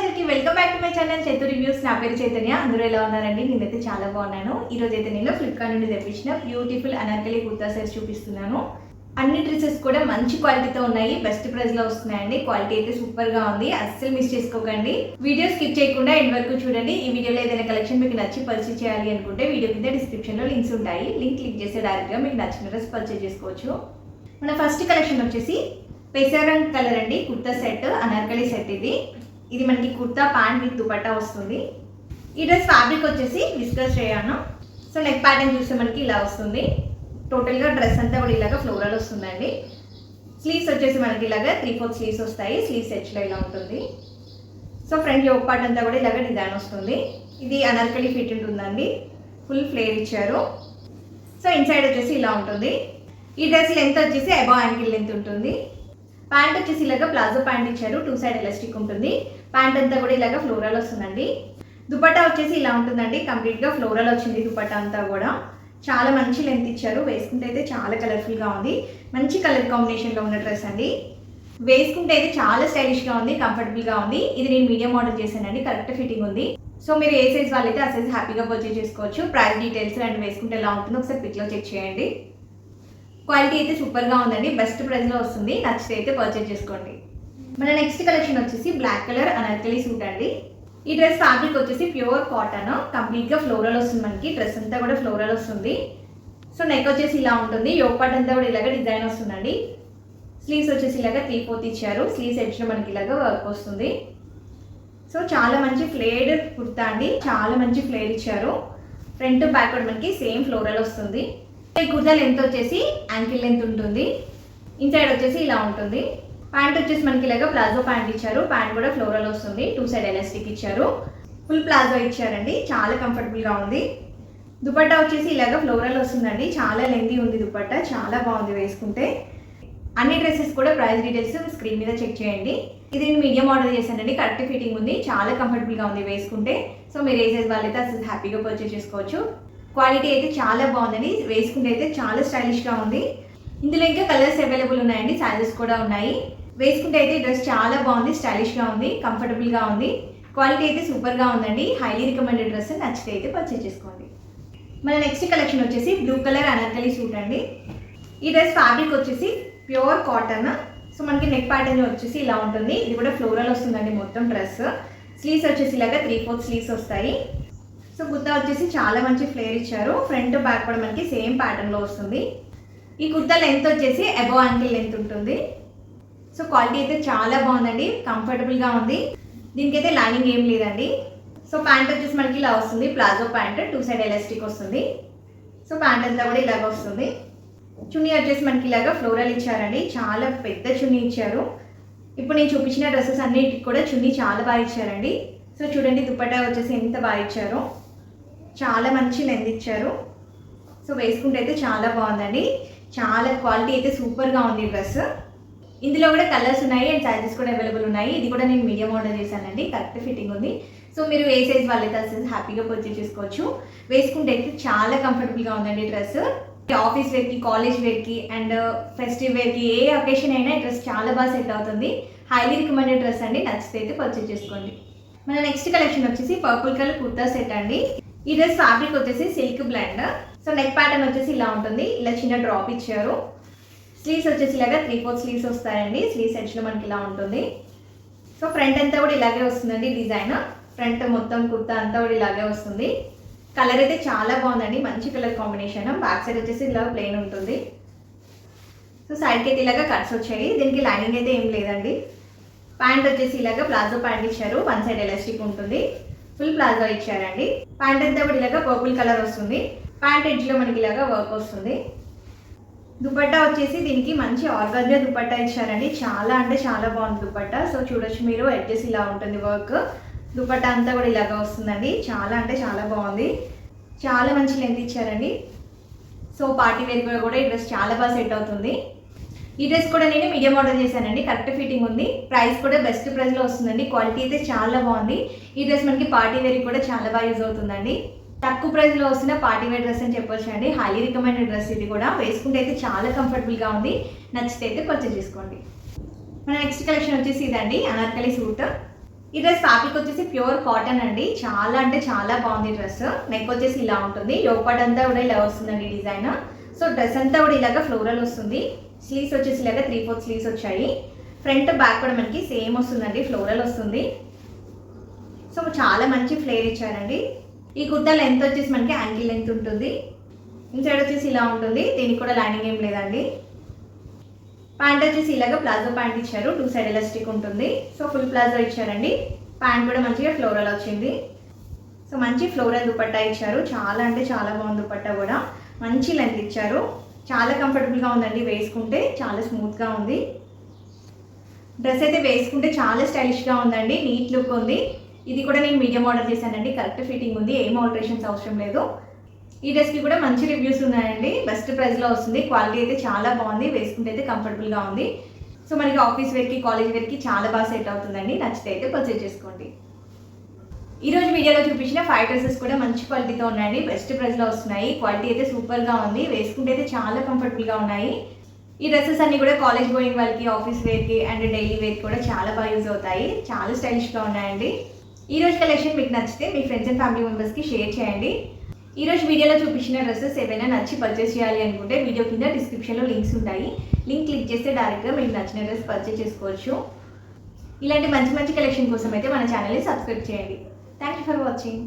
అందరికీ welcome back to my channel Chaitu reviews. నా పేరు చైతన్య. అందరూ ఎలా ఉన్నారండి? నేనైతే చాలా బాగున్నాను. ఈరోజు అయితే నేను ఫ్లిప్కార్ట్ నుండి తెప్పించిన బ్యూటిఫుల్ అనార్కలి కుర్తా సెట్స్ చూపిస్తున్నాను. అన్ని డ్రెస్సెస్ కూడా మంచి క్వాలిటీతో ఉన్నాయి, బెస్ట్ ప్రైస్ లో వస్తున్నాయండి. క్వాలిటీ అయితే సూపర్ గా ఉంది, అస్సలు మిస్ చేసుకోకండి. వీడియో స్కిప్ చేయకుండా ఎండ్ వరకు చూడండి. ఈ వీడియోలో ఏదైనా కలెక్షన్ మీకు నచ్చి పర్చేస్ చేయాలి అనుకుంటే వీడియో కింద డిస్క్రిప్షన్ లో లింక్స్ ఉంటాయి. లింక్ క్లిక్ చేస్తే డైరెక్ట్ గా మీకు నచ్చిన డ్రెస్ పర్చేస్ చేసుకోవచ్చు. మన ఫస్ట్ కలెక్షన్ వచ్చేసి పెసరంగ్ కలర్ అండి, కుర్తా సెట్, అనార్కలి సెట్. ఇది మనకి కుర్తా ప్యాంట్ విత్ దుపట్టా వస్తుంది. ఈ డ్రెస్ ఫ్యాబ్రిక్ వచ్చేసి viscous rayon. So neck pattern చూస్తే మనకి ఇలా వస్తుంది. టోటల్గా డ్రెస్ అంతా కూడా ఇలాగా ఫ్లోరల్ వస్తుందండి. స్లీవ్స్ వచ్చేసి మనకి ఇలాగా 3/4 స్లీవ్స్ వస్తాయి. స్లీవ్స్ హెచ్లో ఇలా ఉంటుంది. సో ఫ్రంట్ యోక్ పార్ట్ అంతా కూడా ఇలాగ డిజైన్ వస్తుంది. ఇది అనార్కలి ఫిట్ ఉంటుందండి, ఫుల్ ఫ్లేర్ ఇచ్చారు. సో ఇన్సైడ్ వచ్చేసి ఇలా ఉంటుంది. ఈ డ్రెస్ లెంత్ వచ్చేసి అబౌవ్ యాంకిల్ లెంత్ ఉంటుంది. ప్యాంట్ వచ్చేసి ఇలాగా ప్లాజో ప్యాంట్ ఇచ్చారు, 2 సైడ్ ఎలాస్టిక్ ఉంటుంది. ప్యాంట్ అంతా కూడా ఇలాగా ఫ్లోరల్ వస్తుందండి. దుపట్టా వచ్చేసి ఇలా ఉంటుందండి, కంప్లీట్గా ఫ్లోరల్ వచ్చింది దుపట్టా అంతా కూడా. చాలా మంచి లెంత్ ఇచ్చారు, వేసుకుంటే అయితే చాలా కలర్ఫుల్గా ఉంది. మంచి కలర్ కాంబినేషన్లో ఉన్న డ్రెస్ అండి. వేసుకుంటే అయితే చాలా స్టైలిష్గా ఉంది, కంఫర్టబుల్గా ఉంది. ఇది నేను మీడియం ఆర్డర్ చేశానండి, కరెక్ట్ ఫిట్టింగ్ ఉంది. సో మీరు ఏ సైజ్ వాళ్ళైతే ఆ సైజ్ హ్యాపీగా పర్చేస్ చేసుకోవచ్చు. ప్రైస్ డీటెయిల్స్ అండ్ వేసుకుంటే ఎలా ఉంటుందో ఒకసారి పిక్లో చెక్ చేయండి. క్వాలిటీ అయితే సూపర్గా ఉందండి, బెస్ట్ ప్రైస్లో వస్తుంది. నచ్చితే అయితే పర్చేస్ చేసుకోండి. మన నెక్స్ట్ కలెక్షన్ వచ్చేసి బ్లాక్ కలర్ అనార్కలి సూట్ అండి. ఈ డ్రెస్ ఫ్యాబ్రిక్ వచ్చేసి ప్యూర్ కాటన్, కంప్లీట్గా ఫ్లోరల్ వస్తుంది. మనకి డ్రెస్ అంతా కూడా ఫ్లోరల్ వస్తుంది. సో నెక్ వచ్చేసి ఇలా ఉంటుంది. యోక్ పార్ట్ అంతా కూడా ఇలాగ డిజైన్ వస్తుందండి. స్లీవ్స్ వచ్చేసి ఇలాగ 3/4 ఇచ్చారు. స్లీవ్స్ ఎడ్జ్లో మనకి ఇలాగ వర్క్ వస్తుంది. సో చాలా మంచి ఫ్లేర్డ్ కుర్తా అండి, చాలా మంచి ఫ్లేర్ ఇచ్చారు. ఫ్రంట్ బ్యాక్ కూడా మనకి సేమ్ ఫ్లోరల్ వస్తుంది. ఈ కుర్తా లెంత్ వచ్చేసి యాంకిల్ లెంత్ ఉంటుంది. ఇన్సైడ్ వచ్చేసి ఇలా ఉంటుంది. ప్యాంట్ వచ్చేసి మనకి ఇలాగ ప్లాజో ప్యాంట్ ఇచ్చారు. ప్యాంట్ కూడా ఫ్లోరల్ వస్తుంది, 2 సైడ్ ఎలాస్టిక్ ఇచ్చారు. ఫుల్ ప్లాజో ఇచ్చారండి, చాలా కంఫర్టబుల్గా ఉంది. దుపట్టా వచ్చేసి ఇలాగ ఫ్లోరల్ వస్తుందండి, చాలా లెంతీ ఉంది దుపట్టా, చాలా బాగుంది వేసుకుంటే. అన్ని డ్రెస్సెస్ కూడా ప్రైస్ డీటెయిల్స్ స్క్రీన్ మీద చెక్ చేయండి. ఇది నేను మీడియం ఆర్డర్ చేశానండి, కరెక్ట్ ఫిట్టింగ్ ఉంది, చాలా కంఫర్టబుల్గా ఉంది వేసుకుంటే. సో మీరు ఏ సైజ్ వాళ్ళైతే అసలు హ్యాపీగా పర్చేస్ చేసుకోవచ్చు. క్వాలిటీ అయితే చాలా బాగుందండి, వేసుకుంటే అయితే చాలా స్టైలిష్గా ఉంది. ఇందులో ఇంకా కలర్స్ అవైలబుల్ ఉన్నాయండి, సైజెస్ కూడా ఉన్నాయి. వేసుకుంటే అయితే డ్రెస్ చాలా బాగుంది, స్టైలిష్గా ఉంది, కంఫర్టబుల్గా ఉంది. క్వాలిటీ అయితే సూపర్గా ఉందండి. హైలీ రికమెండెడ్ డ్రెస్, నచ్చితే అయితే పర్చేస్ చేసుకోండి. మన నెక్స్ట్ కలెక్షన్ వచ్చేసి బ్లూ కలర్ అనార్కలి సూట్ అండి. ఈ డ్రెస్ ఫ్యాబ్రిక్ వచ్చేసి ప్యూర్ కాటన్. సో మనకి నెక్ ప్యాటర్న్ వచ్చేసి ఇలా ఉంటుంది. ఇది కూడా ఫ్లోరల్ వస్తుందండి మొత్తం డ్రెస్. స్లీవ్స్ వచ్చేసి ఇలాగా 3/4 స్లీవ్స్ వస్తాయి. సో కుర్తా వచ్చేసి చాలా మంచి ఫ్లేర్ ఇచ్చారు. ఫ్రంట్ బ్యాక్ కూడా మనకి సేమ్ ప్యాటర్న్లో వస్తుంది. ఈ కుర్తా లెంత్ వచ్చేసి అబౌవ్ యాంకిల్ లెంత్ ఉంటుంది. సో క్వాలిటీ అయితే చాలా బాగుందండి, కంఫర్టబుల్గా ఉంది. దీనికైతే లైనింగ్ ఏం లేదండి. సో ప్యాంట్ వచ్చేసి మనకి ఇలా వస్తుంది, ప్లాజో ప్యాంట్, 2 సైడ్ ఎలాస్టిక్ వస్తుంది. సో ప్యాంట్ అంతా కూడా ఇలాగ వస్తుంది. చున్నీ వచ్చేసి మనకి ఇలాగ ఫ్లోరల్ ఇచ్చారండి, చాలా పెద్ద చున్నీ ఇచ్చారు. ఇప్పుడు నేను చూపించిన డ్రెస్సెస్ అన్నిటికి కూడా చున్నీ చాలా బాగా ఇచ్చారండి. సో చూడండి దుపట్టా వచ్చేసి ఎంత బాగా ఇచ్చారో, చాలా మంచి లెంత్ ఇచ్చారు. సో వేసుకుంటే అయితే చాలా బాగుందండి, చాలా క్వాలిటీ అయితే సూపర్గా ఉంది డ్రెస్. ఇందులో కూడా కలర్స్ ఉన్నాయి అండ్ సైజెస్ కూడా అవైలబుల్ ఉన్నాయి. ఇది కూడా నేను మీడియం ఆర్డర్ చేశానండి, కరెక్ట్ ఫిట్టింగ్ ఉంది. సో మీరు ఏ సైజ్ వాళ్ళైతే ఆ సైజ్ హ్యాపీగా పర్చేస్ చేసుకోవచ్చు. వేసుకుంటే అయితే చాలా కంఫర్టబుల్గా ఉందండి డ్రెస్. ఆఫీస్ వేర్కి, కాలేజ్ వేర్కి అండ్ ఫెస్టివ్ వేర్కి, ఏ అకేషన్ అయినా ఈ డ్రెస్ చాలా బాగా సెట్ అవుతుంది. హైలీ రికమెండెడ్ డ్రెస్ అండి, నచ్చితే అయితే పర్చేస్ చేసుకోండి. మన నెక్స్ట్ కలెక్షన్ వచ్చేసి పర్పుల్ కలర్ కుర్తా సెట్ అండి. ఈ డ్రెస్ ఫ్యాబ్రిక్ వచ్చేసి silk blend. So neck pattern వచ్చేసి ఇలా ఉంటుంది, ఇలా చిన్న డ్రాప్ ఇచ్చారు. స్లీవ్స్ వచ్చేసి ఇలాగా 3/4 స్లీవ్స్ వస్తాయండి. స్లీవ్స్ ఎడ్జ్లో మనకి ఇలా ఉంటుంది. సో ఫ్రంట్ అంతా కూడా ఇలాగే వస్తుందండి డిజైన్. ఫ్రంట్ మొత్తం కుర్తా అంతా కూడా ఇలాగే వస్తుంది. కలర్ అయితే చాలా బాగుందండి, మంచి కలర్ కాంబినేషన్. బ్యాక్ సైడ్ వచ్చేసి ఇలా ప్లెయిన్ ఉంటుంది. సో సైడ్కి అయితే ఇలాగా కట్స్ వచ్చాయి. దీనికి లైనింగ్ అయితే ఏం లేదండి. ప్యాంట్ వచ్చేసి ఇలాగా ప్లాజో ప్యాంట్ ఇచ్చారు, 1 సైడ్ ఎలాస్టిక్ ఉంటుంది. ఫుల్ ప్లాజో ఇచ్చారండి. ప్యాంట్ అంతా కూడా ఇలాగా పర్పుల్ కలర్ వస్తుంది. ప్యాంట్ ఎడ్జ్లో మనకి ఇలాగా వర్క్ వస్తుంది. దుపట్టా వచ్చేసి దీనికి మంచి ఆర్గాంజా దుపట్టా ఇచ్చారండి, చాలా అంటే చాలా బాగుంది దుపట్టా. సో చూడొచ్చు మీరు, ఎడ్జెస్ ఇలా ఉంటుంది వర్క్. దుపట్టా అంతా కూడా ఇలాగా వస్తుందండి, చాలా అంటే చాలా బాగుంది. చాలా మంచి లెంత్ ఇచ్చారండి. సో పార్టీ వేర్ కూడా ఈ డ్రెస్ చాలా బాగా సెట్ అవుతుంది. ఈ డ్రెస్ కూడా నేను మీడియం ఆర్డర్ చేశానండి, కరెక్ట్ ఫిట్టింగ్ ఉంది. ప్రైస్ కూడా బెస్ట్ ప్రైస్లో వస్తుందండి. క్వాలిటీ అయితే చాలా బాగుంది. ఈ డ్రెస్ మనకి పార్టీ వేర్కి కూడా చాలా బాగా యూజ్ అవుతుందండి. తక్కువ ప్రైస్లో వస్తున్న పార్టీ వేర్ డ్రెస్ అని చెప్పొచ్చు అండి. హైలీ రికమెండెడ్ డ్రెస్ ఇది కూడా. వేసుకుంటే అయితే చాలా కంఫర్టబుల్గా ఉంది, నచ్చితే అయితే పర్చేస్ చేసుకోండి. మన నెక్స్ట్ కలెక్షన్ వచ్చేసి ఇదండి, అనార్కలి సూట్. ఈ డ్రెస్ ఫ్యాబ్రిక్ వచ్చేసి ప్యూర్ కాటన్ అండి. చాలా అంటే చాలా బాగుంది డ్రెస్. నెక్ వచ్చేసి ఇలా ఉంటుంది, యోపాడ్ అంతా కూడా ఇలా వస్తుందండి డిజైన్. సో డ్రెస్ అంతా కూడా ఇలాగ ఫ్లోరల్ వస్తుంది. స్లీవ్స్ వచ్చేసి ఇలాగ 3/4 స్లీవ్స్ వచ్చాయి. ఫ్రంట్ బ్యాక్ కూడా మనకి సేమ్ వస్తుందండి, ఫ్లోరల్ వస్తుంది. సో చాలా మంచి ఫ్లేర్ ఇచ్చారండి. ఈ కుర్తా లెంత్ వచ్చేసి మనకి యాంకిల్ లెంత్ ఉంటుంది. ఇన్సైడ్ వచ్చేసి ఇలా ఉంటుంది, దీనికి కూడా లైనింగ్ ఏం లేదండి. ప్యాంట్ వచ్చేసి ఇలాగ ప్లాజో ప్యాంట్ ఇచ్చారు, 2 సైడ్ ఎలాస్టిక్ ఉంటుంది. సో ఫుల్ ప్లాజో ఇచ్చారండి. ప్యాంట్ కూడా మంచిగా ఫ్లోరల్ వచ్చింది. సో మంచి ఫ్లోరల్ దుపట్టా ఇచ్చారు. చాలా అంటే చాలా బాగుంది దుపట్టా కూడా. మంచి లెంత్ ఇచ్చారు. చాలా కంఫర్టబుల్గా ఉందండి, వేసుకుంటే చాలా స్మూత్గా ఉంది. డ్రెస్ అయితే వేసుకుంటే చాలా స్టైలిష్గా ఉందండి, నీట్ లుక్ ఉంది. ఇది కూడా నేను మీడియం ఆర్డర్ చేశానండి, కరెక్ట్ ఫిట్టింగ్ ఉంది, ఏం ఆల్టరేషన్స్ అవసరం లేదు. ఈ డ్రెస్కి కూడా మంచి రివ్యూస్ ఉన్నాయండి, బెస్ట్ ప్రైస్లో వస్తుంది. క్వాలిటీ అయితే చాలా బాగుంది, వేసుకుంటే అయితే కంఫర్టబుల్గా ఉంది. సో మనకి ఆఫీస్ వేర్కి, కాలేజ్ వేర్కి చాలా బాగా సెట్ అవుతుందండి. నచ్చితే అయితే పర్చేజ్ చేసుకోండి. ఈరోజు వీడియోలో చూపించిన 5 డ్రెస్సెస్ కూడా మంచి క్వాలిటీతో ఉన్నాయండి, బెస్ట్ ప్రైస్లో వస్తున్నాయి. క్వాలిటీ అయితే సూపర్గా ఉంది, వేసుకుంటే అయితే చాలా కంఫర్టబుల్గా ఉన్నాయి. ఈ డ్రెస్సెస్ అన్ని కూడా కాలేజ్ గోయింగ్ వాళ్ళకి, ఆఫీస్ వేర్కి అండ్ డైలీ వేర్కి కూడా చాలా బాగా యూజ్ అవుతాయి. చాలా స్టైలిష్గా ఉన్నాయండి. ఈ రోజు కలెక్షన్ మీకు నచ్చితే మీ ఫ్రెండ్స్ అండ్ ఫ్యామిలీ మెంబర్స్కి షేర్ చేయండి. ఈ రోజు వీడియోలో చూపించిన డ్రెస్సెస్ ఏవైనా నచ్చి పర్చేస్ చేయాలి అనుకుంటే వీడియో కింద డిస్క్రిప్షన్లో లింక్స్ ఉంటాయి. లింక్ క్లిక్ చేస్తే డైరెక్ట్గా మీకు నచ్చిన డ్రెస్ పర్చేస్ చేసుకోవచ్చు. ఇలాంటి మంచి మంచి కలెక్షన్ కోసం అయితే మన ఛానల్ని సబ్స్క్రైబ్ చేయండి. Thank you for watching.